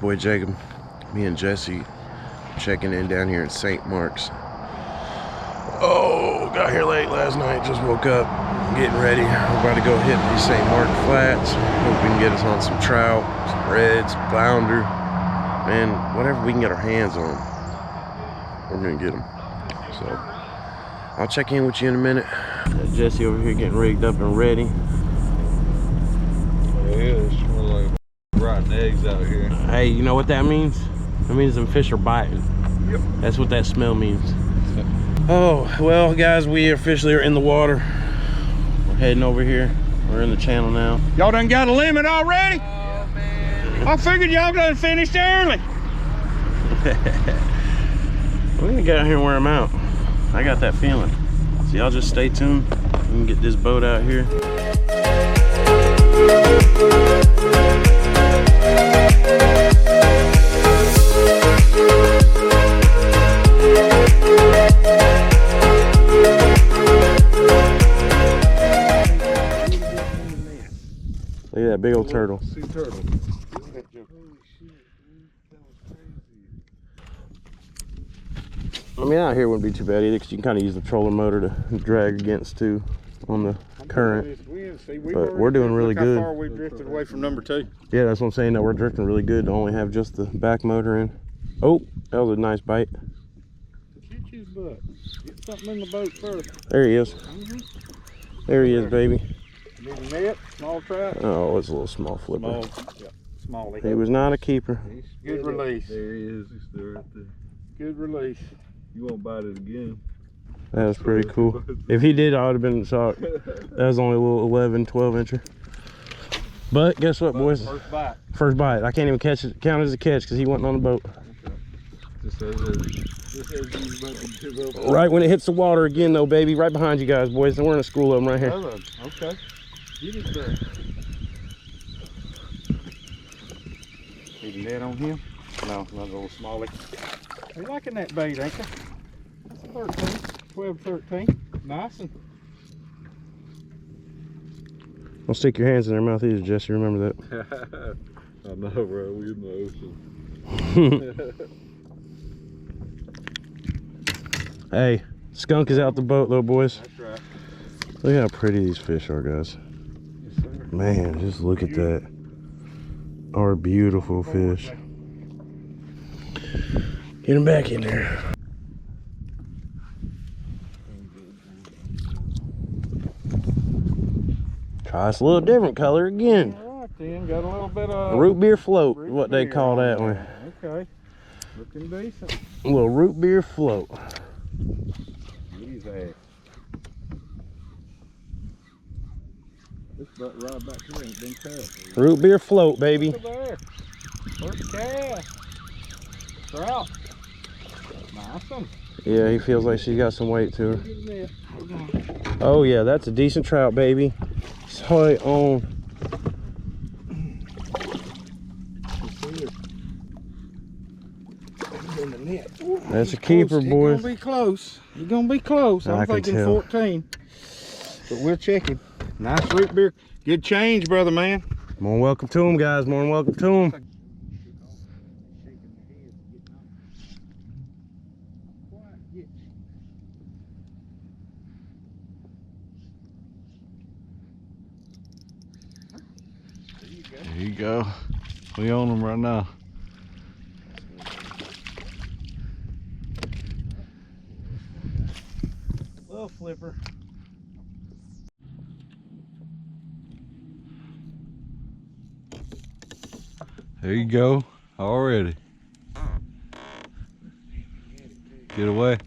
boy Jacob. Me and Jessie checking in down here at St. Marks. Oh, got here late last night, just woke up, getting ready. We're about to go hit these St. Mark flats. Hope we can get us on some trout, some reds, flounder, man, whatever we can get our hands on, we're gonna get them. So I'll check in with you in a minute. Got Jessie over here getting rigged up and ready. Yeah, it smells like rotten eggs out here. Hey, you know what that means? That means them fish are biting. Yep. That's what that smell means. Oh, well, guys, we officially are in the water. We're heading over here. We're in the channel now. Y'all done got a limit already? Oh, man. I figured y'all done finished early. We're gonna get out here and wear them out. I got that feeling. So y'all just stay tuned. We can get this boat out here. Look at that big old turtle. Sea turtle. I mean, out here wouldn't be too bad either, because you can kind of use the trolling motor to drag against too on the current. But we're doing really good. How far we drifted away from number 2? Yeah, that's what I'm saying. That we're drifting really good to only have just the back motor in. Oh, that was a nice bite. Catch his butt. Get something in the boat first. There he is. There he is, baby. Need a net, small trout. Oh, it's a little small flipper. Small, yeah, small. He was not a keeper. Good release. There he is. He's still right there. Good release. You won't bite it again. That was pretty cool. If he did, I would have been shocked. That was only a little 11, 12 incher. But guess what, boys? First bite. First bite. I can't even catch it, count it as a catch because he wasn't on the boat. Just as he's about to give up. Right when it hits the water again, though, baby. Right behind you guys, boys. We're in a school of them right here. Okay. Get it there. Need a net on him? No, not a little smallie. You liking that bait, ain't you? That's a 13, 12, 13. Nice. And Don't stick your hands in their mouth either, Jesse. Remember that. I know, bro. We in the ocean. Hey, skunk is out the boat, though, boys. that's right. Look how pretty these fish are, guys. Yes, sir. Man, just look at that. Our beautiful fish. Get him back in there. Try this a little different color again. All right, then. Got a little bit of Root beer float, what they call that one. Okay. Looking decent. A little root beer float. He's at. This butt right back here ain't been cut. Root beer float, baby. Look there. First cast. Trout. Nice one. Yeah, he feels like she's got some weight to her. Get in there. Oh yeah, that's a decent trout, baby. Saw it on. That's a keeper, boys. You're gonna be close. You're gonna be close. I'm thinking tell. 14. But we'll check him. Nice root beer. Good change, brother, man. More than welcome to him, guys. More than welcome to him. There you go. We on them right now. Little flipper. There you go. Already. Get away.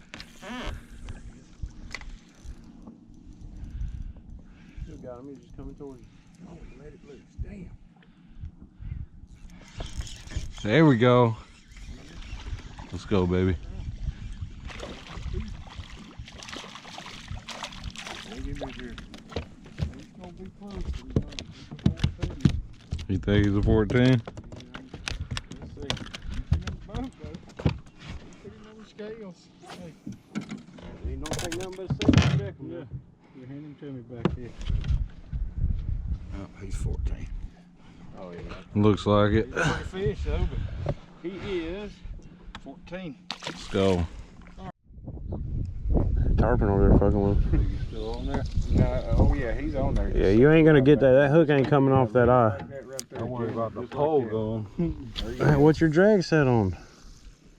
You got him. He's just coming towards you. Oh, let it loose. Damn. There we go. Let's go, baby. You think he's a 14? Ain't no thing nothing but a second check him. You hand him to me back here. Oh, he's 14. Oh yeah. Looks like it. He's a big fish though, but he is 14. Let's go. Tarpon over there fucking with him. You still on there? Oh yeah, he's on there. Yeah, you ain't gonna get that. That hook ain't coming off that eye. I worry about the pole going. Hey, what's your drag set on?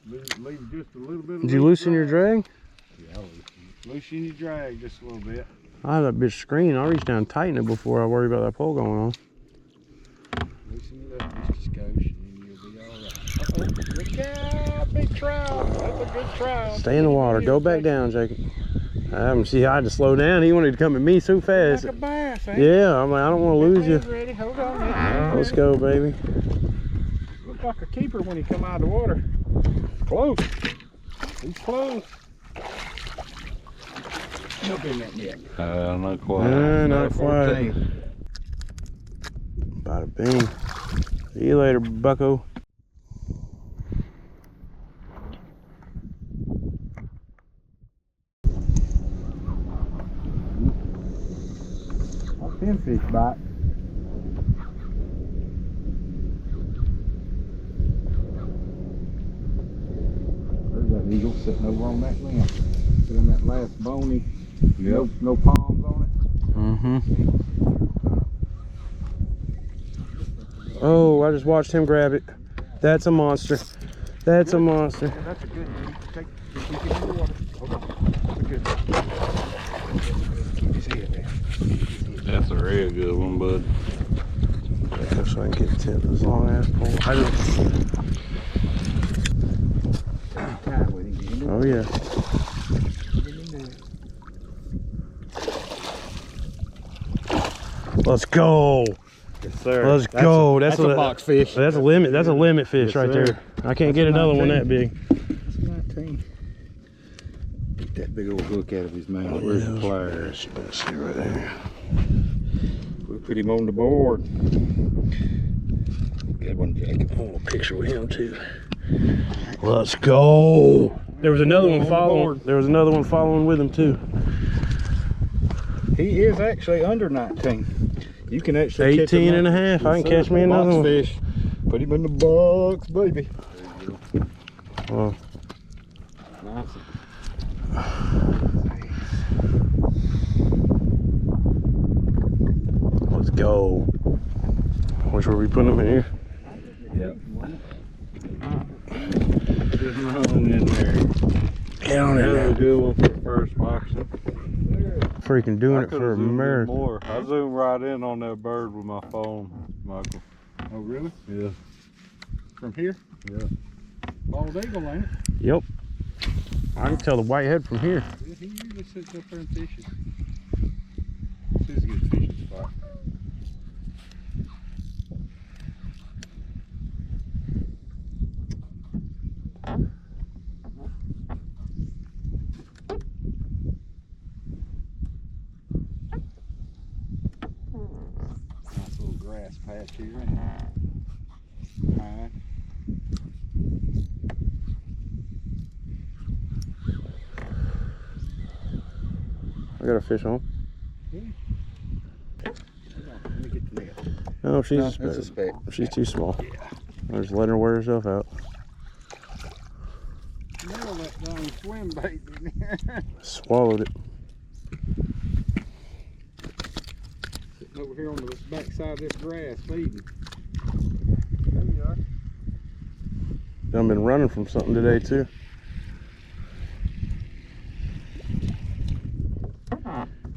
Leave just a little bit. Did you loosen your drag? Yeah, loosen your drag just a little bit. I have that bitch screen. I'll reach down and tighten it before I worry about that pole going on. Loosen it up just a skosh, and then you'll be all right. Uh-oh, look out, big trout. That's a good trout. Stay in the water. Go back down, Jacob. See, I had to slow down. He wanted to come at me so fast. Like a bass, ain't Yeah, I'm like, I don't want to lose you. Ready? Hold on. Let's go, baby. Looked like a keeper when he come out of the water. Close. He's close. Jump in that net. Not quite. Not quite. Bada bing. See you later, bucko. Pinfish bite. There's that eagle sitting over on that limb. Sitting on that last bony. Yep. No palms on it. Mm-hmm. Oh, I just watched him grab it. That's a monster. That's a monster. Yeah, that's a good one. Keep it in the water. Hold on. That's a good one. Keep his head there. That's a real good one, bud. Yeah, so I can get the tip of this long ass pole. Time with him. Oh yeah. Let's go. Yes, sir. Let's go. That's a box fish. That's a limit. That's a limit fish Yes, right sir. there. I can't get another one that big. That's 19. Get that big old hook out of his mouth. Where's the pliers? Let's see right there. We put him on the board. Good one, Jacob. I want a picture with him too. Let's go. There was another one following. There was another one following with him too. He is actually under 19. You can actually 18 and a half. I can catch me another one. Fish. Put him in the box, baby. Oh. Nice. Let's go. Which were we putting them in here? Yep. Just run in there. Get on in That was a there. good one for the first boxing. Freaking doing I it could've for zoomed in America. more. I zoomed right in on that bird with my phone, Michael. Oh, really? Yeah. From here? Yeah. Bald eagle, ain't it? Yep. I can tell the whitehead from here. Yeah, he usually sits up there and fishes. This is a good fishing spot. Nice little grass patch here. Alright. I got a fish on. Let me get the net. No, she's No, a speck. that's a speck. She's too small. Yeah. I'm just letting her wear herself out. Nail that darn swim bait in there. Swallowed it. Sitting over here on the back side of this grass feeding. There you are. I've been running from something today too.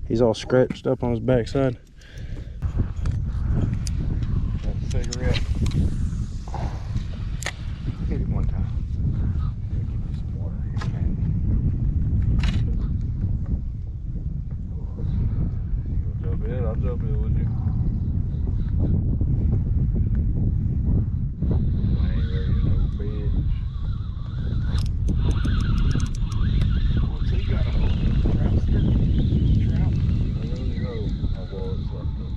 He's all scratched up on his backside. That's a cigarette. Hit it one time. Let me give you some water here, man. You'll jump in? I'll jump in with you. I ain't ready to no bitch. Oh, so you got a whole trout stick. Trout. I really go. I'll blow it something.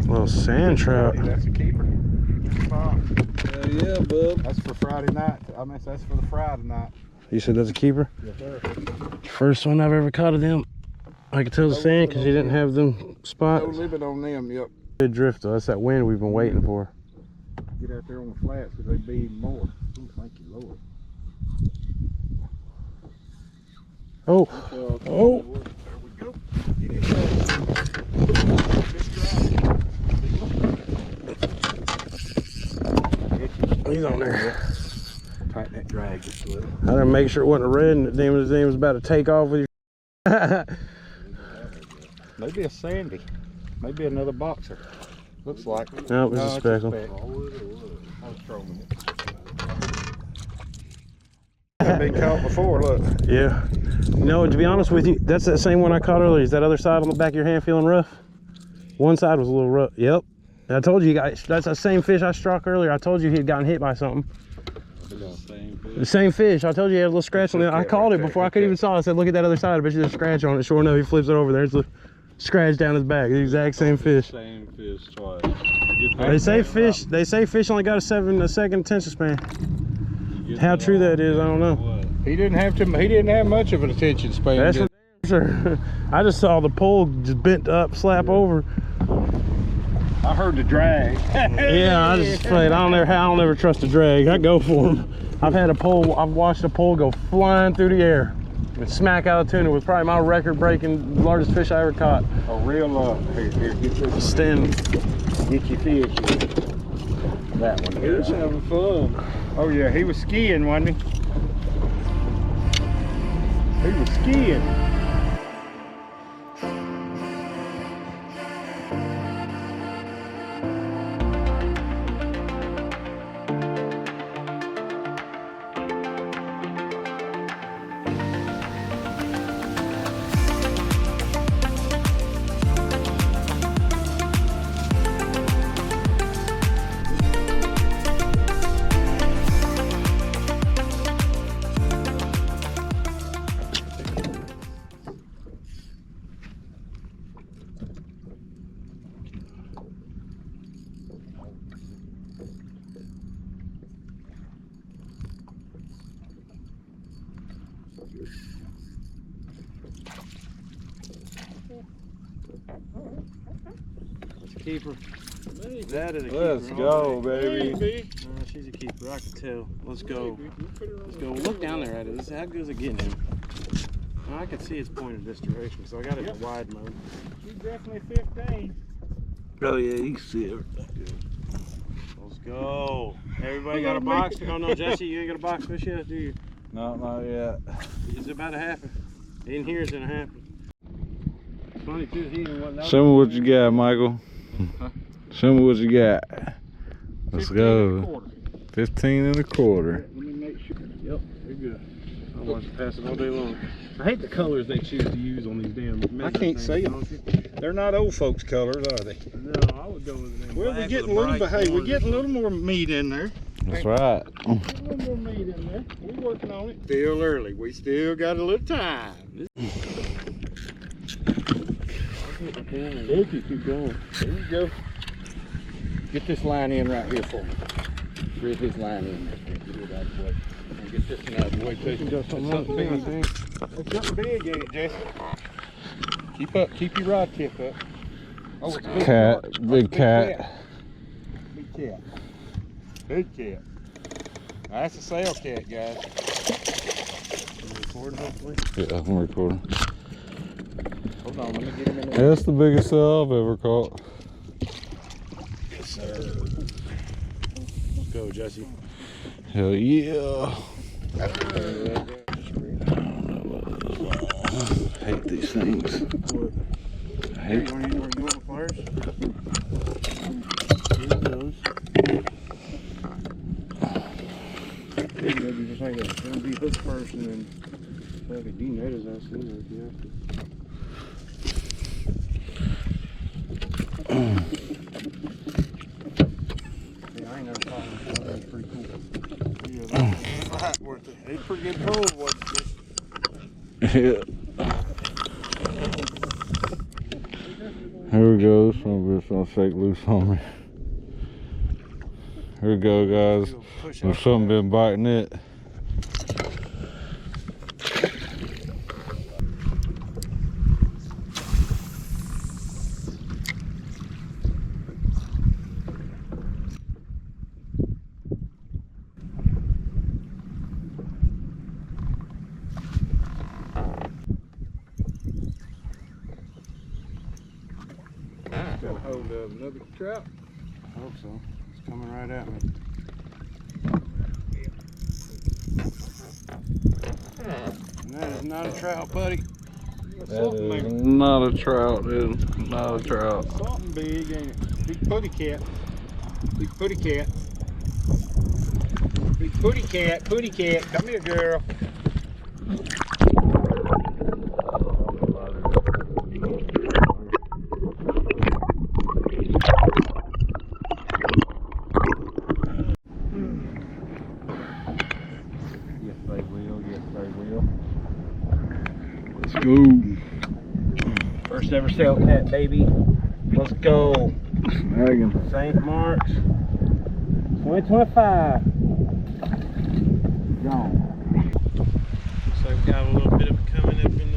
Little sand trout. Hey, that's a keeper. Hell yeah, bub. That's for Friday night. I mean, that's for the Friday night. You said that's a keeper? Yes, sir. First one I've ever caught of them. I could tell the sand because you didn't have them spots. No limit on them, yep. Good drift though. That's that wind we've been waiting for. Get out there on the flats because they'd be even more. Ooh, thank you, Lord. Oh, oh. There we go. He's on there. Tighten that drag just a little. I didn't make sure it wasn't a red and his name was about to take off with you. Maybe a sandy. Maybe another boxer. Looks like. No, it was a speckled. I was trolling it. I've been caught before, look. Yeah. No, to be honest with you, that's that same one I caught earlier. Is that other side on the back of your hand feeling rough? One side was a little rough. Yep. I told you guys, that's the same fish I struck earlier. I told you he had gotten hit by something. The same fish. I told you he had a little scratch on it. I called it before I could even saw it. I said, look at that other side. I bet you there's a scratch on it. Sure enough, he flips it over there. There's a scratch down his back. The exact same fish. Same fish twice. They say fish only got a second attention span. How true that is, I don't know. He didn't have much of an attention span. That's for sure. I just saw the pole just bent up, slap over. I heard the drag. Yeah, I just played. I don't ever trust a drag. I go for them. I've watched a pole go flying through the air and smack out a tuna with probably my record-breaking largest fish I ever caught. A real here, get this. Stand. Get your fish. That one. He was having fun. Oh yeah, he was skiing, wasn't he? He was skiing. Keeper. That is a keeper. Let's go, baby. She's a keeper. I can tell. Let's go. Let's go. Look down there at it. How good is it getting him? I can see its point of distribution, so I got it in wide mode. She's definitely 15. Oh yeah, you can see it. Let's go. Everybody got a box? Oh no, Jesse, you ain't got a box fish yet, do you? No, not yet. It's about to happen. In here it's gonna happen. It's funny too, he even wasn't out. Show me what you got, Michael. Huh? Show me what you got. Let's 15 go. and a quarter. 15 and a quarter. Let me make sure. Yep, they're good. I watch it pass it all day long. I hate the colors they choose to use on these damn I can't see them. They're not old folks' colors, are they? No, I would go with them. Well, we're getting a little, but hey, we're getting a little more meat in there. That's right. Get a little more meat in there. We're working on it. Still early. We still got a little time. Look, you keep going. There you go. Get this line in right here for me. Rid this line in right there. Get it out of the way. And get this one out of the way too. It's something big. There's something big in it, Jesse. Keep your rod tip up. Oh, it's a big Cat, shark. big cat. Big cat. Big cat. That's a sail cat, guys. Recording, hopefully. Yeah, I'm recording. Hold on, let me get him in there. That's the biggest sail I've ever caught. Yes, sir. Let's go, Jesse. Hell yeah. I hate these things. I hate You want the flyers? Here it goes. Maybe just like that. It's gonna be hook first and then fuck it, denet his ass in there if you have to. Yeah, I ain't never caught one before. That's pretty cool. Yeah, that's right worth it. It's pretty good pull, wasn't it? Yeah. Here we go. This one bitch gonna shake loose on me. Here we go, guys. There's something been biting it. another trout? I hope so. It's coming right at me. And that is not a trout, buddy. That is not a trout, dude. Not a trout. Something big, ain't it? Big putty cat. Big putty cat. Big putty cat, putty cat. Come here, girl. Yes, they will. Yes, they will. Let's go. First ever sail cat, baby. Let's go. Snagging. St. Marks. 2025. Gone. So I've got a little bit of it coming up in